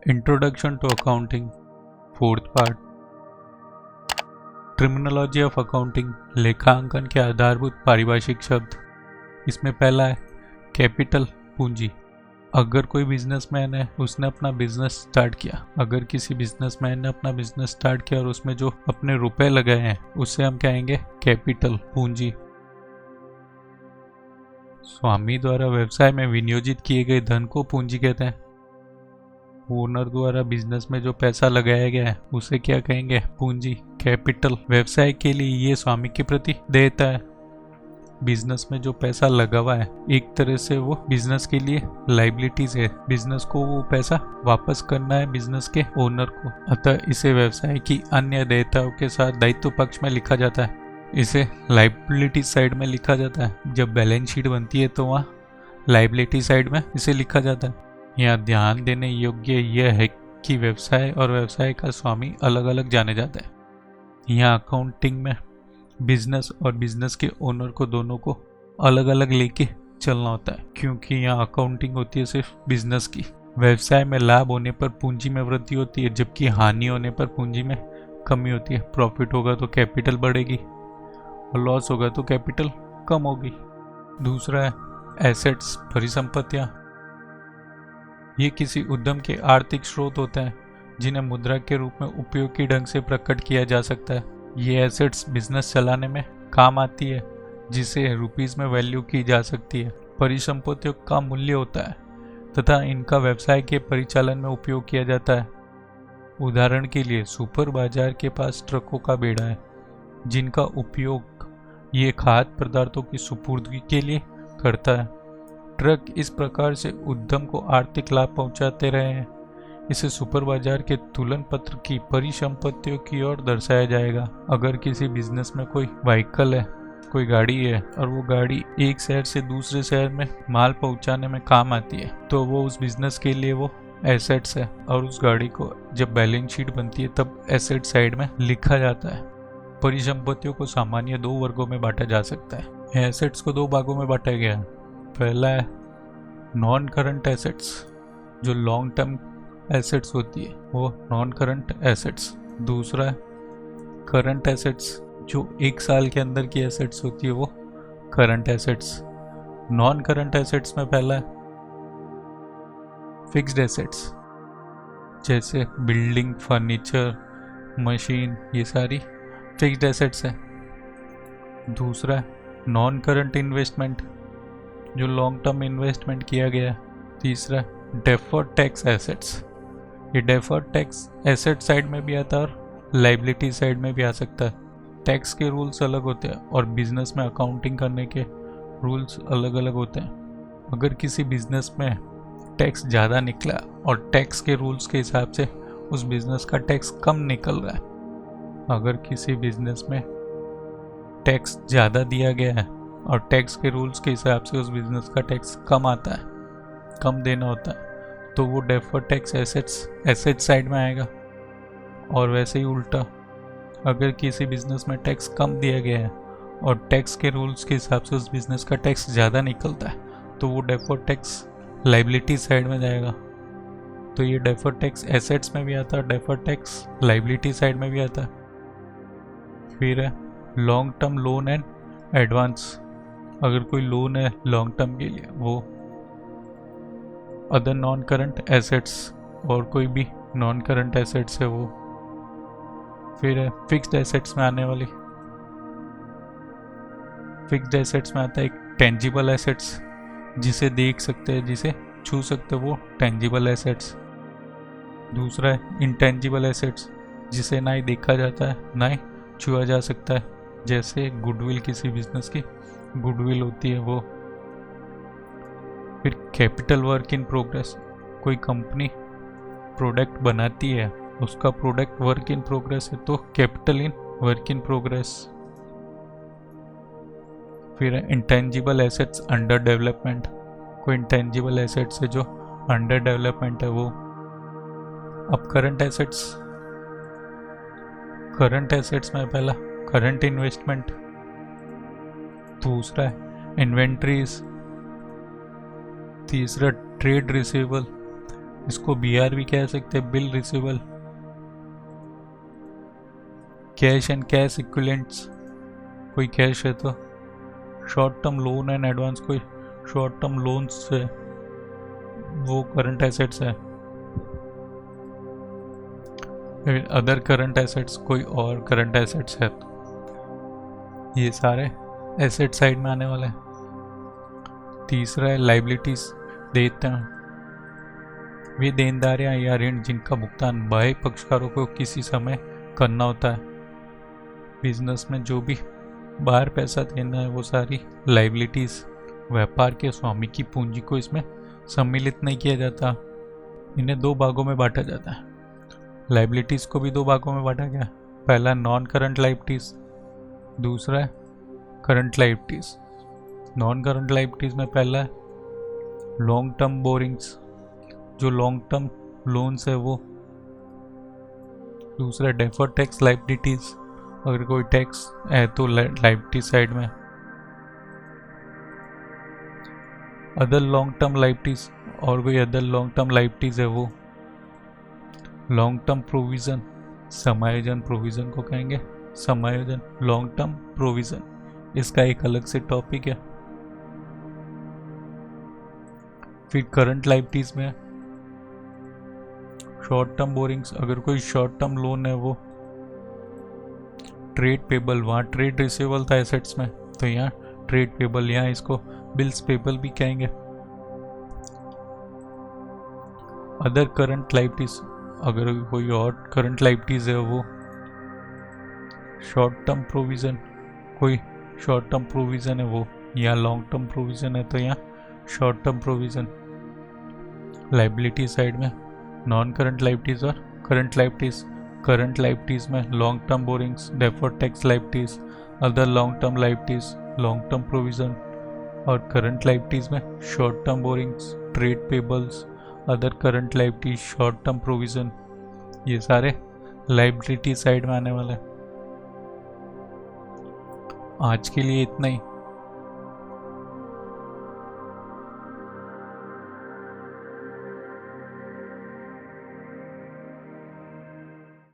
Introduction to accounting, fourth part. Terminology of accounting, लेखांकन के आधारभूत पारिभाषिक शब्द। इसमें पहला है कैपिटल, पूंजी। अगर कोई बिजनेसमैन है, उसने अपना बिजनेस स्टार्ट किया, अगर किसी बिजनेसमैन ने अपना बिजनेस स्टार्ट किया और उसमें जो अपने रुपए लगाए हैं उससे हम कहेंगे कैपिटल, पूंजी। स्वामी द्वारा व्यवसाय में विनियोजित किए गए धन को पूंजी कहते हैं। ओनर द्वारा बिजनेस में जो पैसा लगाया गया है उसे क्या कहेंगे? पूंजी, कैपिटल। व्यवसाय के लिए ये स्वामी के प्रति देता है। बिजनेस में जो पैसा लगा हुआ है एक तरह से वो बिजनेस के लिए लाइबिलिटीज है, बिजनेस को वो पैसा वापस करना है बिजनेस के ओनर को, अतः इसे व्यवसाय की अन्य देयताओं के साथ दायित्व पक्ष में लिखा जाता है। इसे लाइबिलिटी साइड में लिखा जाता है। जब बैलेंस शीट बनती है तो वहाँ लाइबिलिटी साइड में इसे लिखा जाता है। यहाँ ध्यान देने योग्य यह है कि व्यवसाय और व्यवसाय का स्वामी अलग अलग जाने जाते हैं। यहाँ अकाउंटिंग में बिजनेस और बिजनेस के ओनर को दोनों को अलग अलग लेके चलना होता है, क्योंकि यहाँ अकाउंटिंग होती है सिर्फ बिजनेस की। व्यवसाय में लाभ होने पर पूंजी में वृद्धि होती है, जबकि हानि होने पर पूंजी में कमी होती है। प्रॉफिट होगा तो कैपिटल बढ़ेगी और लॉस होगा तो कैपिटल कम होगी। दूसरा है एसेट्स, परिसंपत्तियाँ। ये किसी उद्यम के आर्थिक स्रोत होते हैं जिन्हें मुद्रा के रूप में उपयोगी ढंग से प्रकट किया जा सकता है। ये एसेट्स बिजनेस चलाने में काम आती है, जिसे रुपीस में वैल्यू की जा सकती है। परिसंपत्तियों का मूल्य होता है तथा इनका व्यवसाय के परिचालन में उपयोग किया जाता है। उदाहरण के लिए सुपर बाजार के पास ट्रकों का बेड़ा है, जिनका उपयोग ये खाद्य पदार्थों की सुपुर्दगी के लिए करता है। ट्रक इस प्रकार से उद्यम को आर्थिक लाभ पहुंचाते रहे हैं। इसे सुपर बाजार के तुलन पत्र की परिसंपत्तियों की ओर दर्शाया जाएगा। अगर किसी बिजनेस में कोई व्हीकल है, कोई गाड़ी है और वो गाड़ी एक शहर से दूसरे शहर में माल पहुंचाने में काम आती है, तो वो उस बिजनेस के लिए वो एसेट्स है और उस गाड़ी को जब बैलेंस शीट बनती है तब एसेट साइड में लिखा जाता है। परिसंपत्तियों को सामान्य दो वर्गों में बांटा जा सकता है। एसेट्स को दो भागों में बांटा गया है। पहला है नॉन करंट एसेट्स, जो लॉन्ग टर्म एसेट्स होती है वो नॉन करंट एसेट्स। दूसरा है करंट एसेट्स, जो एक साल के अंदर की एसेट्स होती है वो current assets. Non current assets में पहला है फिक्स्ड एसेट्स, जैसे बिल्डिंग, फर्नीचर, मशीन, ये सारी फिक्स्ड एसेट्स है। दूसरा है नॉन करंट इन्वेस्टमेंट, जो लॉन्ग टर्म इन्वेस्टमेंट किया गया है। तीसरा डेफर्ड टैक्स एसेट्स। ये डेफर्ड टैक्स एसेट साइड में भी आता है और लाइबिलिटी साइड में भी आ सकता है। टैक्स के रूल्स अलग होते हैं और बिजनेस में अकाउंटिंग करने के रूल्स अलग अलग होते हैं। अगर किसी बिजनेस में टैक्स ज़्यादा निकला और टैक्स के रूल्स के हिसाब से उस बिजनेस का टैक्स कम निकल रहा है, अगर किसी बिजनेस में टैक्स ज़्यादा दिया गया है और टैक्स के रूल्स के हिसाब से उस बिजनेस का टैक्स कम आता है, कम देना होता है, तो वो डेफर्ड टैक्स एसेट साइड में आएगा। और वैसे ही उल्टा, अगर किसी बिजनेस में टैक्स कम दिया गया है और टैक्स के रूल्स के हिसाब से उस बिजनेस का टैक्स ज़्यादा निकलता है, तो वो डेफर्ड टैक्स लाइबिलिटी साइड में जाएगा। तो ये डेफर्ड टैक्स एसेट्स में भी आता है, डेफर्ड टैक्स लाइबिलिटी साइड में भी आता है। फिर है long term loan and advance. अगर कोई लोन है लॉन्ग टर्म के लिए, वो अदर नॉन करंट एसेट्स, और कोई भी नॉन करंट एसेट्स है वो। फिर है फिक्स्ड एसेट्स में आने वाली। फिक्स्ड एसेट्स में आता है एक टेंजिबल एसेट्स, जिसे देख सकते हैं, जिसे छू सकते हैं, वो टेंजिबल एसेट्स। दूसरा है इंटेंजिबल एसेट्स, जिसे ना ही देखा जाता है ना ही छुआ जा सकता है, जैसे गुडविल, किसी बिजनेस की गुडविल होती है वो। फिर कैपिटल वर्क इन प्रोग्रेस, कोई कंपनी प्रोडक्ट बनाती है, उसका प्रोडक्ट वर्क इन प्रोग्रेस है, तो capital in work in progress. फिर इंटेंजिबल एसेट्स अंडर डेवलपमेंट, कोई इंटेंजिबल एसेट्स है जो अंडर डेवलपमेंट है वो। अब करंट एसेट्स में पहला करंट इन्वेस्टमेंट, दूसरा है इन्वेंट्रीज, तीसरा ट्रेड रिसीवेबल, इसको BR भी कह सकते हैं, bill receivable. Cash and cash equivalents, कोई कैश है तो। Short term loan and advance, कोई शॉर्ट टर्म लोन्स है वो करंट एसेट्स है। अदर करंट एसेट्स, कोई और करंट एसेट्स है। ये सारे एसेट साइड में आने वाले हैं। तीसरा है लाइबिलिटीज, देते हैं वे देनदारियां या ऋण जिनका भुगतान बाह्य पक्षकारों को किसी समय करना होता है। बिजनेस में जो भी बाहर पैसा देना है वो सारी लाइबिलिटीज। व्यापार के स्वामी की पूंजी को इसमें सम्मिलित नहीं किया जाता, इन्हें दो भागों में बांटा जाता है। लाइबिलिटीज को भी दो भागों में बांटा गया, पहला नॉन करंट लाइबिलिटीज, दूसरा है current liabilities. Non current liabilities में पहला है लॉन्ग टर्म बोरिंग्स, जो लॉन्ग टर्म लोन्स है वो। दूसरा डेफर्ड टैक्स लाइबिलिटीज, अगर कोई टैक्स है तो लाइबिलिटी साइड में। अदर लॉन्ग टर्म लाइबिलिटीज, और कोई अदर लॉन्ग टर्म लाइबिलिटीज है वो। लॉन्ग टर्म प्रोविजन, समायोजन प्रोविजन को कहेंगे, समायोजन लॉन्ग टर्म प्रोविजन, इसका एक अलग से टॉपिक है। फिर करंट लाइबिलिटीज में शॉर्ट टर्म बोरिंग्स, अगर कोई शॉर्ट टर्म लोन है वो। ट्रेड पेबल, वहाँ ट्रेड रिसीवेबल था एसेट्स में, तो यहाँ ट्रेड पेबल, यहाँ इसको बिल्स पेबल भी कहेंगे। अदर करंट लाइबिलिटीज, अगर कोई और करंट लाइबिलिटीज है वो। शॉर्ट टर्म प्रोविजन, कोई शॉर्ट टर्म प्रोविजन है वो, यहाँ लॉन्ग टर्म प्रोविजन है तो यहाँ short term provision. Liability side में नॉन करंट लाइबिलिटीज और करंट लाइबिलिटीज। करंट लाइबिलिटीज में long term borrowings, deferred tax liabilities, other long term liabilities, long term provision. और करंट लाइबिलिटीज में short term borrowings, trade payables, other current liabilities, short term provision. ये सारे liability side में आने वाले हैं। आज के लिए इतना ही।